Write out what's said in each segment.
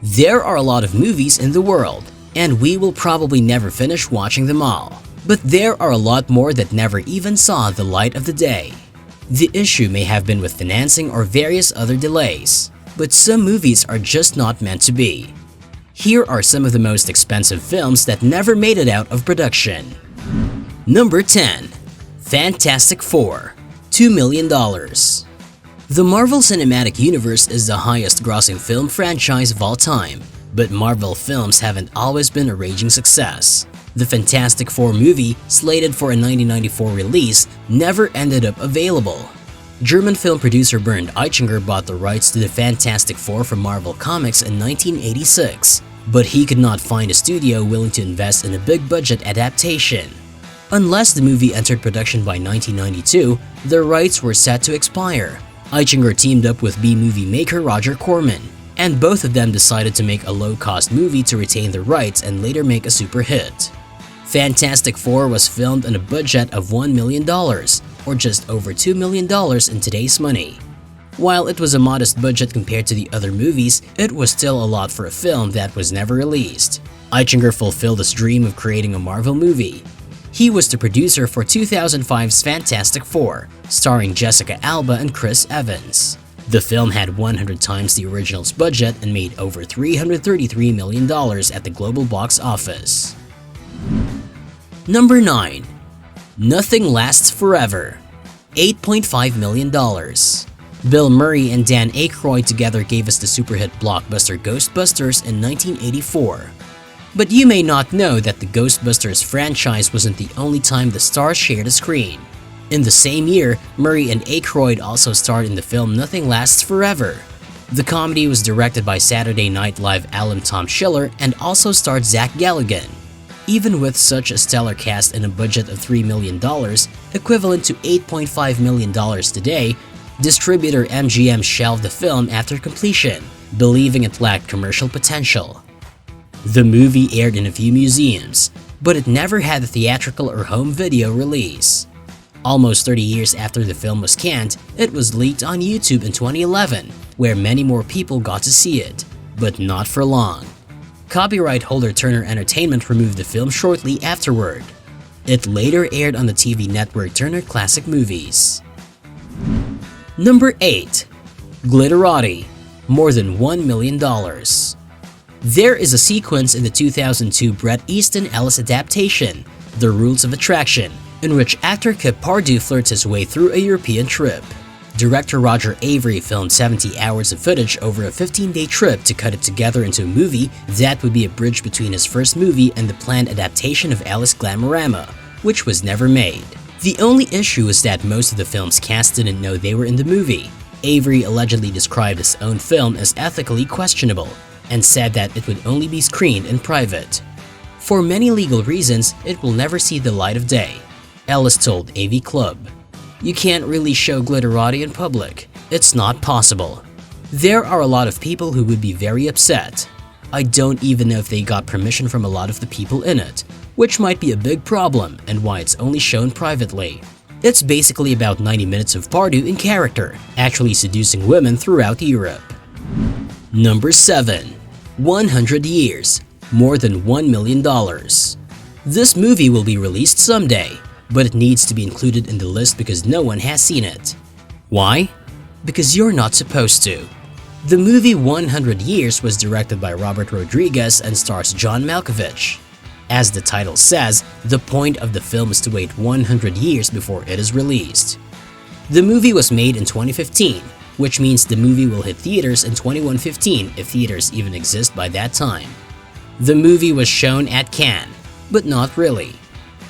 There are a lot of movies in the world, and we will probably never finish watching them all. But there are a lot more that never even saw the light of the day. The issue may have been with financing or various other delays, but some movies are just not meant to be. Here are some of the most expensive films that never made it out of production. Number 10. Fantastic Four, $2 million. The Marvel Cinematic Universe is the highest-grossing film franchise of all time, but Marvel films haven't always been a raging success. The Fantastic Four movie, slated for a 1994 release, never ended up available. German film producer Bernd Eichinger bought the rights to the Fantastic Four from Marvel Comics in 1986, but he could not find a studio willing to invest in a big-budget adaptation. Unless the movie entered production by 1992, the rights were set to expire. Eichinger teamed up with B-movie maker Roger Corman, and both of them decided to make a low-cost movie to retain the rights and later make a super hit. Fantastic Four was filmed on a budget of $1 million, or just over $2 million in today's money. While it was a modest budget compared to the other movies, it was still a lot for a film that was never released. Eichinger fulfilled his dream of creating a Marvel movie. He was the producer for 2005's Fantastic Four, starring Jessica Alba and Chris Evans. The film had 100 times the original's budget and made over $333 million at the global box office. Number 9. Nothing Lasts Forever, $8.5 million. Bill Murray and Dan Aykroyd together gave us the super hit blockbuster Ghostbusters in 1984. But you may not know that the Ghostbusters franchise wasn't the only time the stars shared a screen. In the same year, Murray and Aykroyd also starred in the film Nothing Lasts Forever. The comedy was directed by Saturday Night Live alum Tom Schiller and also starred Zach Galligan. Even with such a stellar cast and a budget of $3 million, equivalent to $8.5 million today, distributor MGM shelved the film after completion, believing it lacked commercial potential. The movie aired in a few museums, but it never had a theatrical or home video release. Almost 30 years after the film was canned, it was leaked on YouTube in 2011, where many more people got to see it, but not for long. Copyright holder Turner Entertainment removed the film shortly afterward. It later aired on the TV network Turner Classic Movies. Number 8. Glitterati, more than $1 million. There is a sequence in the 2002 Bret Easton Ellis adaptation, The Rules of Attraction, in which actor Kip Pardue flirts his way through a European trip. Director Roger Avery filmed 70 hours of footage over a 15-day trip to cut it together into a movie that would be a bridge between his first movie and the planned adaptation of Alice Glamorama, which was never made. The only issue is that most of the film's cast didn't know they were in the movie. Avery allegedly described his own film as ethically questionable, and said that it would only be screened in private. For many legal reasons, it will never see the light of day, Ellis told AV Club. You can't really show Glitterati in public. It's not possible. There are a lot of people who would be very upset. I don't even know if they got permission from a lot of the people in it, which might be a big problem and why it's only shown privately. It's basically about 90 minutes of Pardue in character, actually seducing women throughout Europe. Number 7. 100 Years, more than $1 million. This movie will be released someday, but it needs to be included in the list because no one has seen it. Why? Because you're not supposed to. The movie 100 Years was directed by Robert Rodriguez and stars John Malkovich. As the title says, the point of the film is to wait 100 years before it is released. The movie was made in 2015, which means the movie will hit theaters in 2115 if theaters even exist by that time. The movie was shown at Cannes, but not really.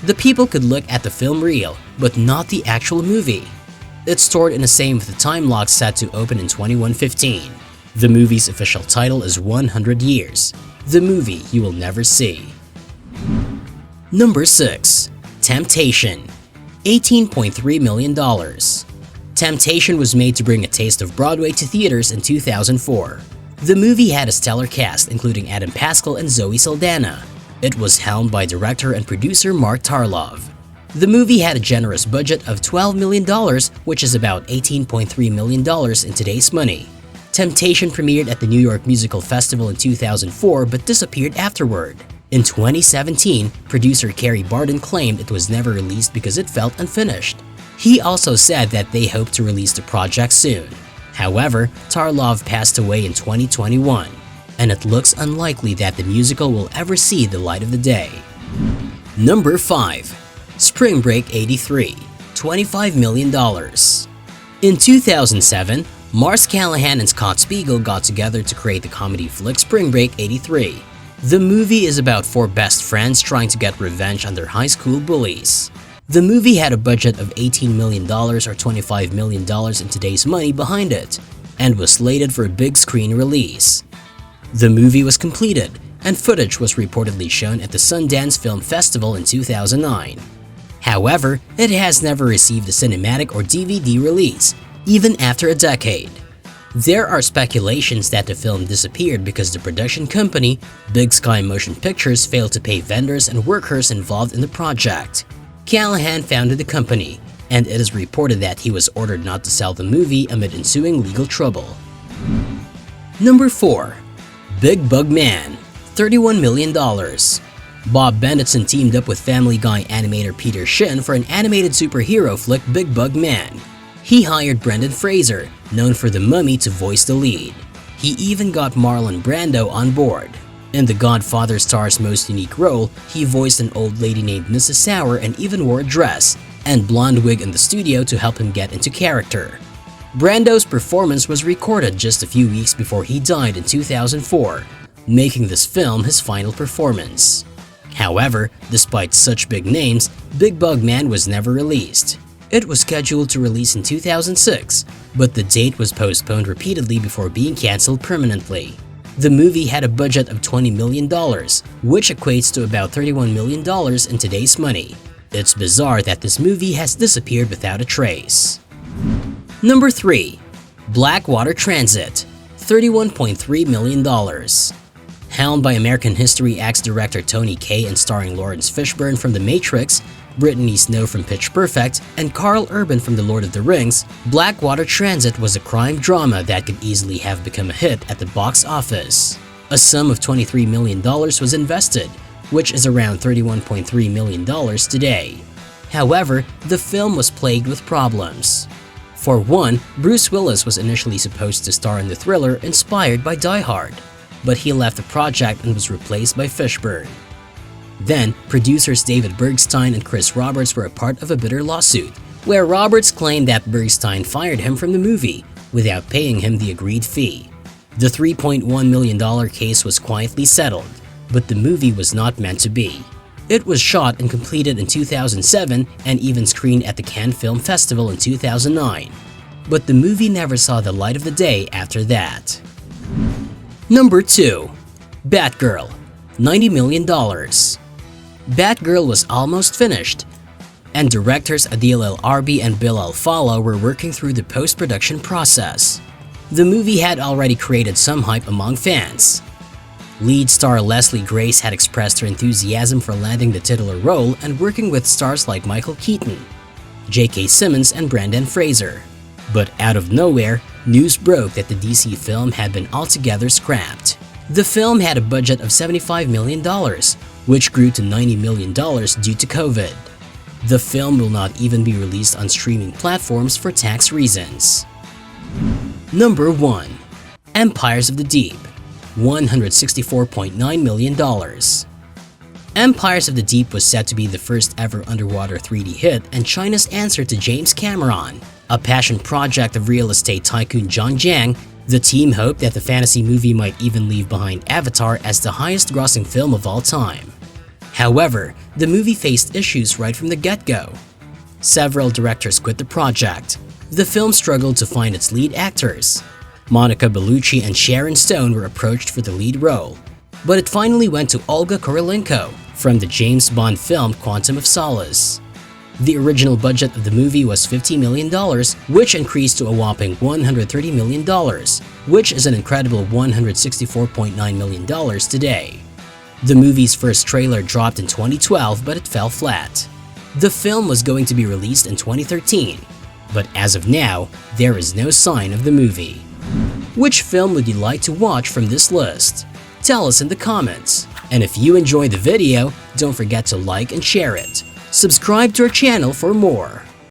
The people could look at the film reel, but not the actual movie. It's stored in the same with the time lock set to open in 2115. The movie's official title is 100 Years, the movie you will never see. Number 6. Temptation, $18.3 million. Temptation was made to bring a taste of Broadway to theaters in 2004. The movie had a stellar cast including Adam Pascal and Zoe Saldana. It was helmed by director and producer Mark Tarlov. The movie had a generous budget of $12 million, which is about $18.3 million in today's money. Temptation premiered at the New York Musical Festival in 2004 but disappeared afterward. In 2017, producer Kerry Barden claimed it was never released because it felt unfinished. He also said that they hope to release the project soon. However, Tarlov passed away in 2021, and it looks unlikely that the musical will ever see the light of the day. Number 5. Spring Break '83, $25 million. In 2007, Mars Callahan and Scott Spiegel got together to create the comedy flick Spring Break '83. The movie is about four best friends trying to get revenge on their high school bullies. The movie had a budget of $18 million or $25 million in today's money behind it, and was slated for a big screen release. The movie was completed, and footage was reportedly shown at the Sundance Film Festival in 2009. However, it has never received a cinematic or DVD release, even after a decade. There are speculations that the film disappeared because the production company, Big Sky Motion Pictures, failed to pay vendors and workers involved in the project. Callahan founded the company, and it is reported that he was ordered not to sell the movie amid ensuing legal trouble. Number 4. Big Bug Man, $31 million. Bob Benetson teamed up with Family Guy animator Peter Shin for an animated superhero flick Big Bug Man. He hired Brendan Fraser, known for The Mummy, to voice the lead. He even got Marlon Brando on board. In The Godfather star's most unique role, he voiced an old lady named Mrs. Sour and even wore a dress and blonde wig in the studio to help him get into character. Brando's performance was recorded just a few weeks before he died in 2004, making this film his final performance. However, despite such big names, Big Bug Man was never released. It was scheduled to release in 2006, but the date was postponed repeatedly before being cancelled permanently. The movie had a budget of $20 million, which equates to about $31 million in today's money. It's bizarre that this movie has disappeared without a trace. Number 3. Blackwater Transit, $31.3 million. Helmed by American History X director Tony Kaye and starring Lawrence Fishburne from The Matrix, Brittany Snow from Pitch Perfect, and Karl Urban from The Lord of the Rings, Blackwater Transit was a crime drama that could easily have become a hit at the box office. A sum of $23 million was invested, which is around $31.3 million today. However, the film was plagued with problems. For one, Bruce Willis was initially supposed to star in the thriller inspired by Die Hard, but he left the project and was replaced by Fishburne. Then, producers David Bergstein and Chris Roberts were a part of a bitter lawsuit, where Roberts claimed that Bergstein fired him from the movie without paying him the agreed fee. The $3.1 million case was quietly settled, but the movie was not meant to be. It was shot and completed in 2007 and even screened at the Cannes Film Festival in 2009, but the movie never saw the light of the day after that. Number 2. Batgirl, $90 million. Batgirl was almost finished, and directors Adil El Arbi and Bill Alfalo were working through the post-production process. The movie had already created some hype among fans. Lead star Leslie Grace had expressed her enthusiasm for landing the titular role and working with stars like Michael Keaton, J.K. Simmons, and Brendan Fraser. But out of nowhere, news broke that the DC film had been altogether scrapped. The film had a budget of $75 million, which grew to $90 million due to COVID. The film will not even be released on streaming platforms for tax reasons. Number 1. Empires of the Deep, $164.9 million. Empires of the Deep was set to be the first ever underwater 3D hit and China's answer to James Cameron, a passion project of real estate tycoon John Jiang. The team hoped that the fantasy movie might even leave behind Avatar as the highest-grossing film of all time. However, the movie faced issues right from the get-go. Several directors quit the project. The film struggled to find its lead actors. Monica Bellucci and Sharon Stone were approached for the lead role, but it finally went to Olga Kurylenko from the James Bond film Quantum of Solace. The original budget of the movie was $50 million, which increased to a whopping $130 million, which is an incredible $164.9 million today. The movie's first trailer dropped in 2012, but it fell flat. The film was going to be released in 2013, but as of now, there is no sign of the movie. Which film would you like to watch from this list? Tell us in the comments. And if you enjoyed the video, don't forget to like and share it. Subscribe to our channel for more.